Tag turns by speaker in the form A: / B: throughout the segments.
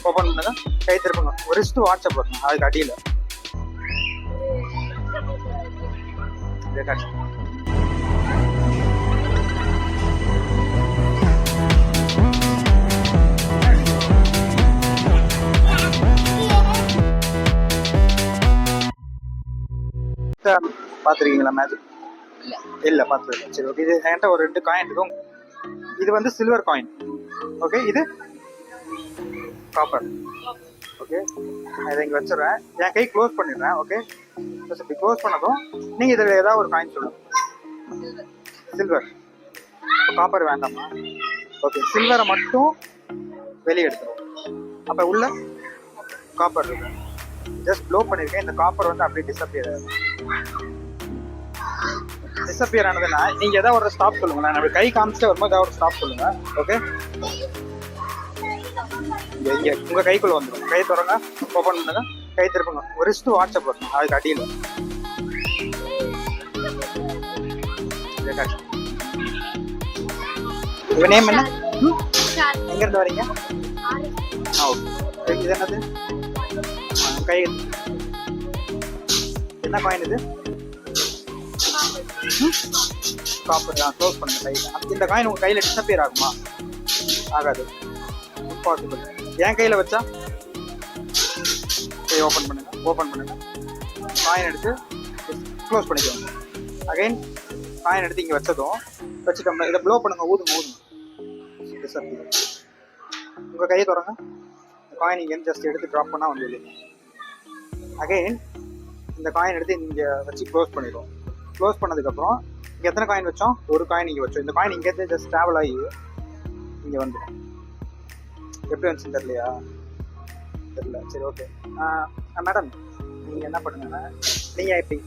A: Open பண்ணுங்க, கை திருப்புங்க, ஒரு wrist WhatsApp பண்ணுங்க, அதுக்கு அடியில் பார்த்துருக்கீங்களா மேஜிக்? இல்லை பார்த்துருக்கேன். சரி ஓகே, இது என்கிட்ட ஒரு 2 காயின் இருக்கும். இது வந்து சில்வர் காயின். ஓகே, இது காப்பர். ஓகே, இதை இங்கே வச்சுடுறேன், என் கை க்ளோஸ் பண்ணிடுறேன். ஓகே, இப்படி க்ளோஸ் பண்ணதும் நீங்கள் இதில் ஏதாவது ஒரு காயின் சொல்லுங்கள். சில்வர், காப்பர் வேண்டாமா? ஓகே, சில்வரை மட்டும் வெளியே எடுத்துருவோம். அப்போ உள்ள காப்பர் இருக்கு, ஜஸ்ட் ப்ளோ பண்ணியிருக்கேன். இந்த காப்பர் வந்து அப்படியே டிஸப்பியர் ஆனதுன்னா நீங்கள் ஏதாவது ஒரு ஸ்டாப் சொல்லுங்கள். நான் அப்படி கை காமிச்சிட்டு வரும்போது ஏதாவது ஒரு ஸ்டாப் சொல்லுங்கள். ஓகே, இங்கே உங்கள் கைக்குள்ளே வந்துடும். கை திறங்க, ஓப்பன் பண்ணுங்க, கை திருப்புங்க, ஒரு ரிஸ்ட் வாட்ஸ்அப் பண்ணணும், அதுக்கு அடியில் உங்க நேம் என்ன? எங்க இருந்து வரீங்க? ஓகே, இது என்னது? கை என்ன காயின் இது? காப்பர் தான். க்ளோஸ் பண்ணுங்க கையில். இந்த காயின் உங்க கையில டிஸப்பியர் ஆகுமா? ஆகாது, இம்பாசிபிள். என் கையில வச்சா ஓப்பன் பண்ணுங்க, ஓப்பன் பண்ணுங்க, காயின் எடுத்து க்ளோஸ் பண்ணிக்கோங்க. அகைன் காயின் எடுத்து இங்கே வச்சதும் வச்சுட்டோம்னா இதை ப்ளோ பண்ணுங்க, ஊதுங்க ஊதுங்க, டிஸப்பியர். உங்கள் கையை தொடங்க, காயின் இங்கே ஜஸ்ட் எடுத்து ட்ராப் பண்ணால் வந்து இல்லைங்க. அகைன் இந்த காயின் எடுத்து இங்கே வச்சு க்ளோஸ் பண்ணிடுவோம். க்ளோஸ் பண்ணதுக்கப்புறம் இங்கே எத்தனை காயின் வச்சோம்? ஒரு காயின் இங்கே வச்சோம். இந்த காயின் இங்கே ஜஸ்ட் ட்ராவல் ஆகி இங்கே வந்துடும். எப்படி வந்துச்சுன்னு தெரியலையா? தெரியல. சரி ஓகே மேடம், நீங்கள் என்ன பண்ணுங்கன்னா நீங்கள் இப்படி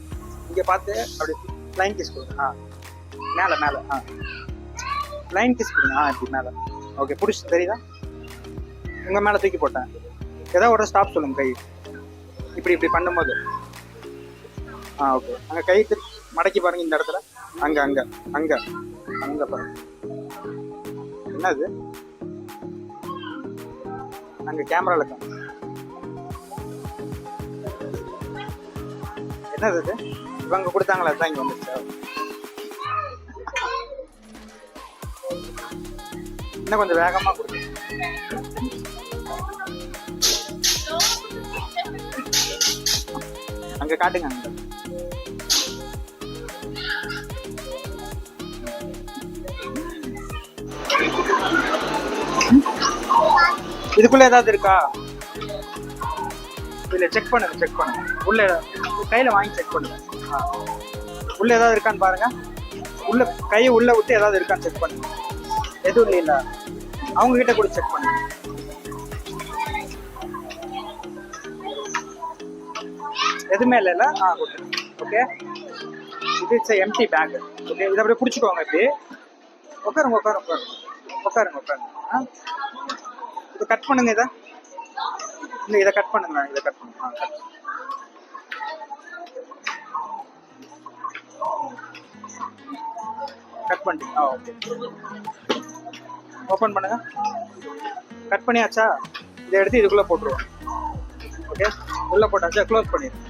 A: இங்கே பார்த்து அப்படி லைன் கிஸ் கொடுங்க. மேலே மேலே லைன் கிஸ் கொடுங்க. இப்படி மேலே. ஓகே, பிடிச்சி தெரியுதா? உங்கள் மேலே தூக்கி போட்டேன். ஏதோ ஒரு ஸ்டாப் சொல்லுங்கள் கை. இப்படி இப்படி பண்ணும்போது ஓகே, அங்கே கை மடக்கி பாருங்க, இந்த இடத்துல அங்கே அங்கே அங்கே அங்கே பாருங்க. என்னது? அங்கே கேமராவில் இருக்காங்க. என்னது இது? இவங்க கொடுத்தாங்களா? தான் இங்கே வந்துருச்சா? இன்னும் கொஞ்சம் வேகமாக கொடுங்க. அங்கே காட்டுங்க. அங்கே இதுக்குள்ள ஏதாவது இருக்கா? இல்லை, செக் பண்ணுங்க, செக் பண்ணுங்க. உள்ள கையில வாங்கி செக் பண்ணுங்க. உள்ள ஏதாவது இருக்கான்னு பாருங்க. உள்ள கையை உள்ள விட்டு ஏதாவது இருக்கான்னு செக் பண்ணுங்க. எதுவும் இல்லைல்ல, அவங்க கிட்ட கூட செக் பண்ணுங்க. எதுவுமே இல்லைல்ல? ஓகே, இது இட்ஸ் எம்டி பேக். ஓகே, இதை அப்படியே பிடிச்சிக்கோங்க. இப்படி உட்காருங்க உட்காருங்க உட்காருங்க உட்காருங்க. இதை கட் பண்ணுங்க. இதை கட் பண்ணுங்க. இதை கட் பண்ணுங்க. கட் பண்ணிட்டீங்க. ஓகே, ஓப்பன் பண்ணுங்க. கட் பண்ணியாச்சா? இதை எடுத்து இதுக்குள்ளே போட்டுருவோம். ஓகே, உள்ளே போட்டாச்சா? க்ளோஸ் பண்ணிடுங்க.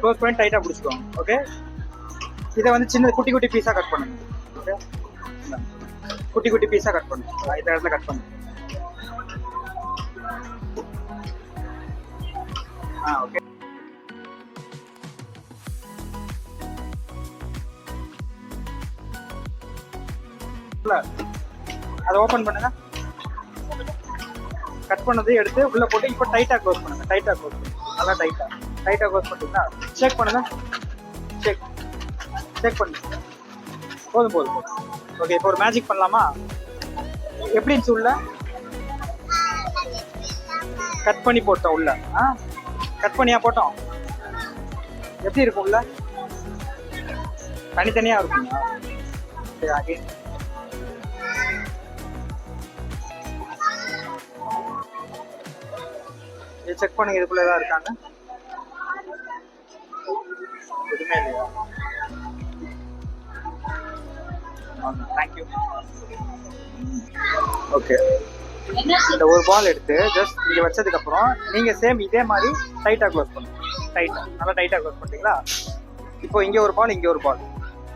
A: க்ளோஸ் பண்ணி டைட்டாக பிடிச்சிக்கோங்க. ஓகே, இதை வந்து சின்ன குட்டி குட்டி பீஸாக கட் பண்ணுங்க. ஓகே, குட்டி குட்டி பீஸாக கட் பண்ணுங்க. இந்த இடத்துல கட் பண்ணுங்க. ஓகே, அதை ஓப்பன் பண்ணுங்க. கட் பண்ணது எடுத்து உள்ள போட்டு இப்போ டைட்டா க்ளோஸ் பண்ணுங்க. டைட்டா க்ளோஸ் பண்ணுங்க. நல்லா டைட்டா க்ளோஸ் பண்ணிட்டீங்கன்னா செக் பண்ணுங்க. செக் பண்ணுங்க. போதும் போதும் போதும். ஓகே, இப்போ ஒரு மேஜிக் பண்ணலாமா? எப்படி இருந்துச்சு? உள்ள கட் பண்ணி போட்டோம். உள்ள கட் பண்ணியா போட்டோம்? எப்படி இருக்கும்? உள்ள தனித்தனியா இருக்குங்களா? சரி, அகைன் இது செக் பண்ணுங்க. இதுக்குள்ள ஏதாவது இருக்காங்க? எதுவுமே இல்லையா? தேங்க்யூ. ஓகே, இந்த ஒரு பால் எடுத்து ஜஸ்ட் இங்கே வச்சதுக்கப்புறம் நீங்கள் சேம் இதே மாதிரி டைட்டாக க்ளோஸ் பண்ணுங்க. டைட்டாக நல்லா டைட்டாக க்ளோஸ் பண்ணிட்டீங்களா? இப்போ இங்கே ஒரு பால், இங்கே ஒரு பால்,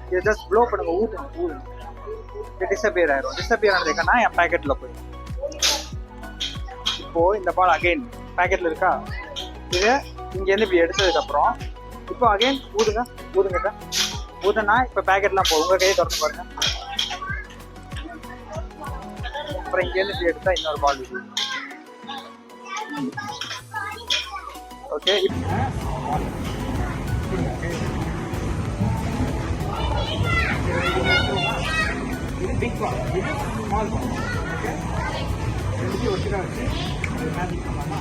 A: இது ஜஸ்ட் ப்ளோ பண்ணுங்க, ஊதுங்க. இது டிஸப்பியர் ஆயிரும். டிஸப்பியர் ஆனது எங்கன்னா என் பேக்கெட்டில் போயிடும். இப்போது இந்த பால் அகைன் பேக்கெட்டில் இருக்கா? இது இங்கேருந்து இப்படி எடுத்ததுக்கப்புறம் இப்போ அகைன் ஊதுங்கக்கா. ஊதுனா இப்போ பேக்கெட்லாம் போகும். உங்கள் கையை திறந்து பாருங்க. அப்புறம் இங்கேருந்து இப்படி எடுத்தா இன்னொரு பால் இது. ஓகே, இது பிக் பால், இது ஸ்மால் பால். ஓகே, ரெண்டுத்தையும் ஒட்டுக்கா வச்சு மேஜிக் பண்ணலாமா?